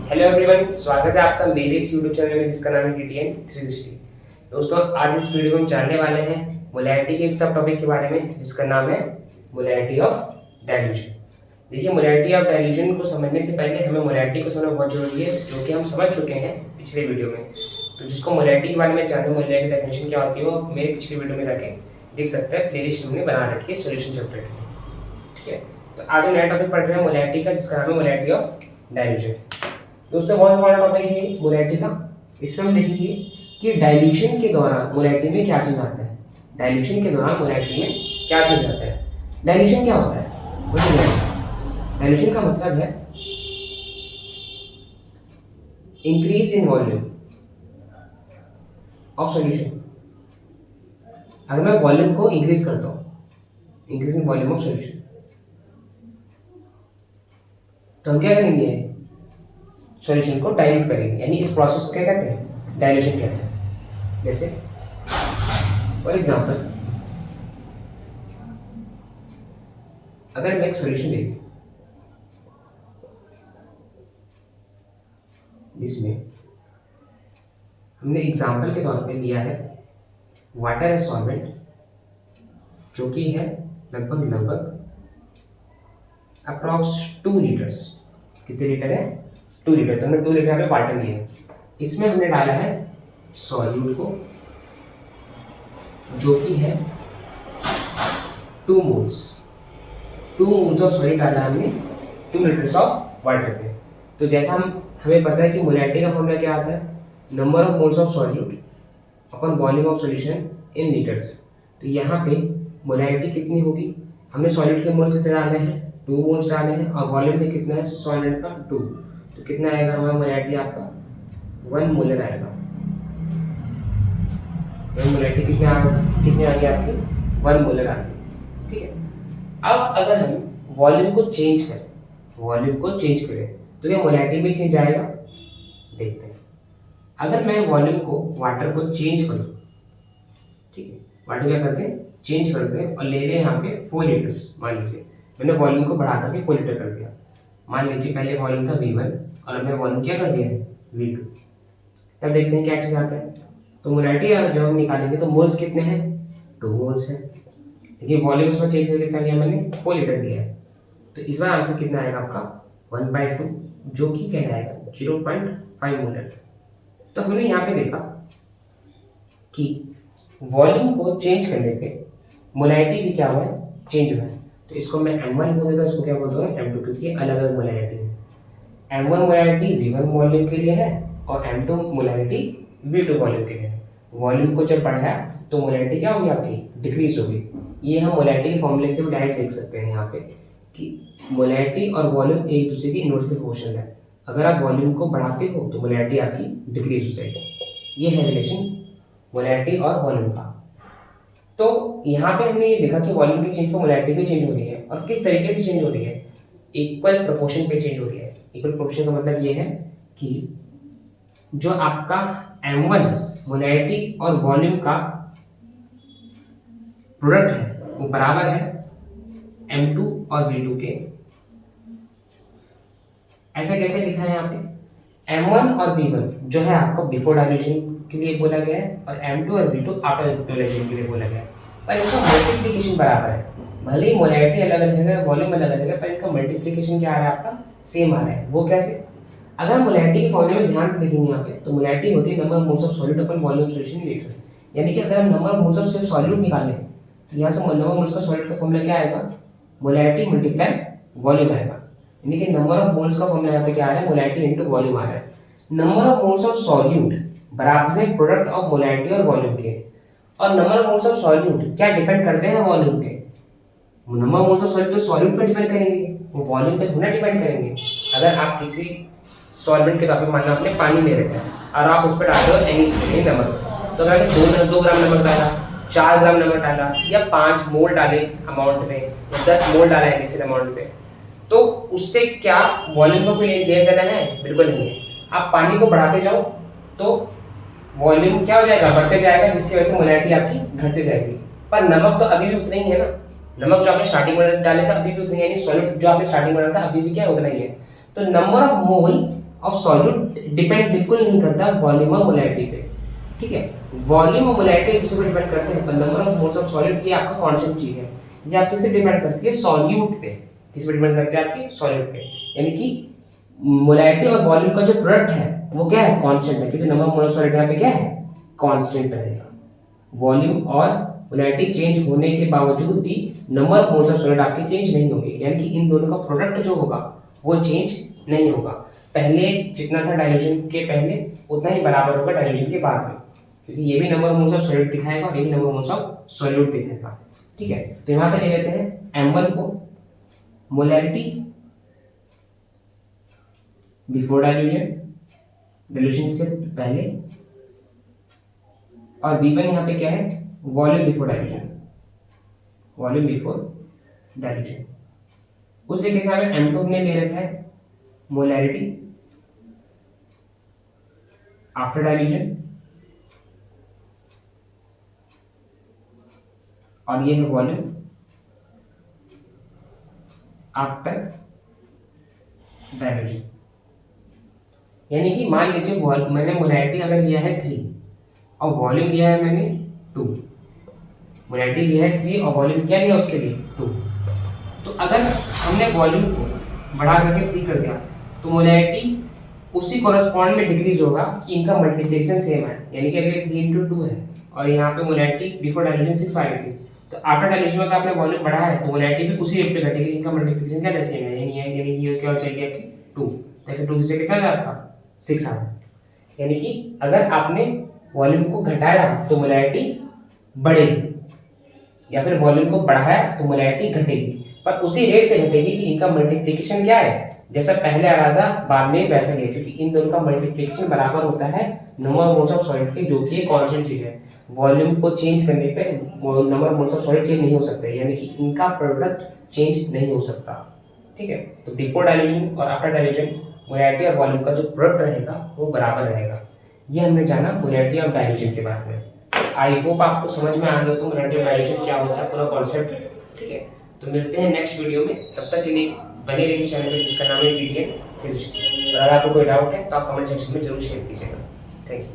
Hello everyone, स्वागत है आपका मेरे इस यूट्यूब चैनल में जिसका नाम है DTN 360। दोस्तों, आज इस वीडियो में हम जानने वाले हैं मोलैरिटी के एक सब टॉपिक के बारे में जिसका नाम है मोलैरिटी ऑफ डाइल्यूशन। देखिए, मोलैरिटी ऑफ डाइल्यूशन को समझने से पहले हमें मोलैरिटी को समझना बहुत जरूरी है, जो कि हम समझ चुके हैं पिछले वीडियो में। तो जिसको मोलैरिटी के बारे में जानना, मोलैरिटी डेफिनेशन क्या होती है, वो मेरे पिछले वीडियो में जाके देख सकते हैं। प्लेलिस्ट हमने बना रखी है सोल्यूशन चैप्टर की। ठीक है, तो आज हम नया टॉपिक पढ़ रहे हैं मोलैरिटी का, जिसका नाम है मोलैरिटी ऑफ डाइल्यूशन। दोस्तों, बहुत बड़ा टॉपिक है मोलैरिटी का। इसमें हम देखेंगे कि डाइल्यूशन के दौरान मोलैरिटी में क्या चेंज आता है। डाइल्यूशन के दौरान मोलैरिटी में क्या चेंज आता है। डाइल्यूशन क्या होता है? डाइल्यूशन का मतलब है increase in volume of solution. अगर मैं वॉल्यूम को इंक्रीज करता हूं, increase in volume of solution, तो हम क्या करेंगे? सॉल्यूशन को डाइल्यूट करेंगे, यानी इस प्रोसेस को क्या कहते हैं? डाइल्यूशन कहते हैं। जैसे फॉर एग्जांपल, अगर मैं एक सॉल्यूशन ले जिसमें हमने एग्जांपल के तौर पे लिया है वाटर है सॉल्वेंट, जो कि है लगभग अप्रॉक्स 2 लीटर्स। कितने लीटर है? 2 लीटर। तो हमने 2 लीटर में वाटर लिया है, इसमें हमने डाला है सॉल्यूट को, जो कि है 2 मोल्स। 2 मोल्स ऑफ सॉल्यूट डाला हमने 2 लीटर्स ऑफ वाटर पे। तो जैसा हमें पता है कि मोलैरिटी का फॉर्मूला क्या आता है, number of moles of solute upon volume of solution in litres. तो यहाँ पे मोलैरिटी कितनी होगी? हमने सॉल्यूट के मोल्स कितने डाले हैं? 2 मोल्स डाले हैं, और वॉल्यूम में कितना है सॉल्वेंट का? 2। तो कितना आएगा हमारा मोलैरिटी? आपका 1 मोलर आएगा। 1 मोलैरिटी कितने आ गई आपकी? 1 मोलर आ गई। ठीक है, अब अगर हम वॉल्यूम को चेंज करें तो क्या मोलैरिटी में चेंज आएगा? देखते हैं। अगर मैं वॉल्यूम को, वाटर को चेंज करूं, ठीक है, वाटर क्या करते हैं? चेंज करते हैं और ले लें यहाँ पे 4 लीटर्स। मान लीजिए मैंने वॉल्यूम को बढ़ा करके 4 लीटर कर दिया। मान लीजिए पहले वॉल्यूम था V1 और अब मैं वॉल्यूम क्या कर दिया है? V2। तब देखते हैं क्या चीज आता है। तो मोलैरिटी जब हम निकालेंगे तो मोल्स कितने हैं? 2 मोल्स हैं। देखिए, वॉल्यूम इसमें चेंज करके कितना किया मैंने? 4 लीटर दिया है। तो इस बार आंसर कितना आएगा आपका? 1/2, जो कि कहलाएगा 0.5 मोलर। तो हमने यहाँ पे देखा कि वॉल्यूम को चेंज करने पे मोलैरिटी भी क्या हुआ है? चेंज हुआ है। तो इसको मैं M1 बोल देता हूँ, इसको क्या बोलता हूँ? M2, क्योंकि अलग अलग मोलैरिटी है। M1 मोलैरिटी V1 वॉल्यूम के लिए है और M2 मोलैरिटी V2 वॉल्यूम के लिए है। वॉल्यूम को जब बढ़ाया तो मोलैरिटी क्या होगी आपकी? डिक्रीज होगी। ये हम मोलैरिटी के फॉर्मूले से भी डायरेक्ट देख सकते हैं यहाँ पे कि मोलैरिटी और वॉल्यूम एक दूसरे की इनवर्सली प्रोपोर्शनल है। अगर आप वॉल्यूम को बढ़ाते हो तो मोलैरिटी आपकी डिक्रीज हो जाएगी। ये है रिलेशन मोलैरिटी और वॉल्यूम का। तो यहाँ पे हमने ये देखा कि वॉल्यूम के चेंज पर मोलैरिटी भी चेंज हो रही है, और किस तरीके से चेंज हो रही है? इक्वल प्रोपोर्शन पे चेंज हो रही है। इक्वल प्रोपोर्शन का मतलब ये है कि जो आपका M1 मोलैरिटी और वॉल्यूम का प्रोडक्ट है वो बराबर है M2 और V2 के। ऐसा कैसे लिखा है यहाँ पे? M1 और V1 जो है आपको बिफोर डाइल्यूशन के लिए बोला गया है, और M2 और V2 आफ्टर डाइल्यूशन के लिए बोला गया है, पर इनका मल्टीप्लिकेशन बराबर है। भले ही मोलैरिटी अलग अलग है, वॉल्यूम अलग अलग है, पर इनका मल्टीप्लिकेशन क्या आ रहा है? आपका सेम आ रहा है। वो कैसे? अगर हम मोलैरिटी के फॉर्मूले में ध्यान से देखेंगे यहाँ पे, तो मोलैरिटी होती है number of moles of solute upon volume solution in litre. यानी कि अगर हम नंबर ऑफ मोल्स ऑफ सिर्फ सॉल्यूट निकालें तो यहाँ से नंबर ऑफ मोल्स का सॉल्यूट का फॉर्मूला क्या आएगा? मोलैरिटी मल्टीप्लाई वॉल्यूम आएगा। यानी कि नंबर ऑफ मोल्स का फॉर्मूला यहाँ पे क्या आ रहा है? मोलैरिटी इनटू वॉल्यूम आ रहा है। Number of moles of solute बराबर है प्रोडक्ट ऑफ मोलैरिटी और वॉल्यूम के। और number of moles of solute क्या डिपेंड करते हैं? वॉल्यूम पे। Number of moles of solute तो सॉल्यूट पे डिपेंड करेंगे, वो वॉल्यूम पे थोड़ा डिपेंड करेंगे। अगर आप किसी सॉल्वेंट के तौर पे मान लो आपने पानी ले रखा है और आप उस पर डाल रहे हो NaCl नमक, तो अगर 2 ग्राम नमक डाला, 4 ग्राम नमक डाला, या 5 मोल डाले अमाउंट में, या 10 मोल डाला NaCl अमाउंट में, तो उससे क्या वॉल्यूम को कोई लेन देना है? बिल्कुल नहीं है। आप पानी को बढ़ाते जाओ तो वॉल्यूम क्या हो जाएगा? बढ़ते जाएगा, जिसकी वजह से मोलैरिटी आपकी घटते जाएगी। पर नमक तो अभी भी उतना ही है ना। नमक जो आपने स्टार्टिंग में डाले था अभी भी उतना ही है, यानी सॉल्यूट जो आपने स्टार्टिंग में डाला था अभी भी क्या है? उतना ही है। तो number of mole of solute depend बिल्कुल नहीं करता वॉल्यूम और मोलैरिटी पे, ठीक है। वॉल्यूम और मोलैरिटी एक दूसरे पर डिपेंड करते हैं, पर number of moles of solute ये आपका कांस्टेंट चीज है। ये आप किससे डिपेंड करती है? सॉल्यूट पे। किस पे डिपेंड करते हैं? आपके सॉल्यूट पे। यानी कि मोलैरिटी और वॉल्यूम का जो प्रोडक्ट है वो क्या है? कांस्टेंट है, क्योंकि number of mole of solute यहाँ पे क्या है? कांस्टेंट रहेगा। वॉल्यूम और मोलैरिटी चेंज होने के बावजूद भी number of moles of solute आपके चेंज नहीं होंगे, यानी कि इन दोनों का प्रोडक्ट जो होगा वो चेंज नहीं होगा। पहले जितना था डाइल्यूशन के पहले उतना ही बराबर होगा डाइल्यूशन के बाद में, क्योंकि ये भी number of moles of solute दिखाएगा और ये भी number of moles of solute दिखाएगा, ठीक है। तो यहाँ पे ले लेते हैं m1 को मोलैरिटी बिफोर डाइल्यूशन, डाइल्यूशन से पहले, और v1 यहाँ पे क्या है? Volume before dilution, volume before dilution. उस तरीके से हमें m2 ने ले रखा है मोलैरिटी आफ्टर डाइल्यूशन, और ये है वॉल्यूम आफ्टर डाइल्यूशन। यानी कि मान लीजिए मैंने मोलैरिटी अगर लिया है 3 और वॉल्यूम लिया है मैंने 2, मोलैरिटी लिया है 3 और वॉल्यूम क्या लिया उसके लिए 2, तो अगर हमने वॉल्यूम को बढ़ा करके 3 कर दिया तो मोलैरिटी उसी कॉरेस्पॉन्ड में डिक्रीज होगा कि इनका मल्टीप्लिकेशन सेम है। यानी कि अगर 3 × 2 है और यहाँ पे मोलैरिटी बिफोर डाइल्यूशन 6 आई थी, तो आफ्टर डाइल्यूशन में आपने वॉल्यूम बढ़ाया है तो मोलैरिटी भी उसी रेट पे घटेगी जिनका मल्टीप्लिकेशन क्या सेम है, यानी कि ये क्या हो जाएगी आपकी 2, तो 2 से कितना आ आपका 6 आ। यानी कि अगर आपने वॉल्यूम को घटाया तो मोलैरिटी बढ़ेगी, या फिर वॉल्यूम को बढ़ाया तो मोलैरिटी घटेगी, पर उसी रेट से घटेगी कि इनका मल्टीप्लिकेशन क्या है, जैसा पहले आ रहा था बाद में वैसा ही है, क्योंकि इन दोनों का मल्टीप्लिकेशन बराबर होता है number of moles of solute के, जो कि एक कांस्टेंट चीज है। वॉल्यूम को चेंज करने पे number of moles of solute change नहीं हो सकते, यानी कि इनका प्रोडक्ट चेंज नहीं हो सकता, ठीक है। तो बिफोर डाइल्यूशन और आफ्टर डाइल्यूशन मोलैरिटी और वॉल्यूम का जो प्रोडक्ट रहेगा वो बराबर रहेगा। ये हमने जाना मोलैरिटी और डाइल्यूशन के बारे में। आई होप आपको समझ में आ गया तो मोलैरिटी और डाइल्यूशन क्या होता है, पूरा कॉन्सेप्ट, ठीक है। तो मिलते हैं नेक्स्ट वीडियो में, तब तक के लिए बने रहिए चैनल पे जिसका नाम है DDN फिजिक्स। अगर आपको कोई डाउट है तो आप कमेंट सेक्शन में जरूर शेयर कीजिएगा। Thank you.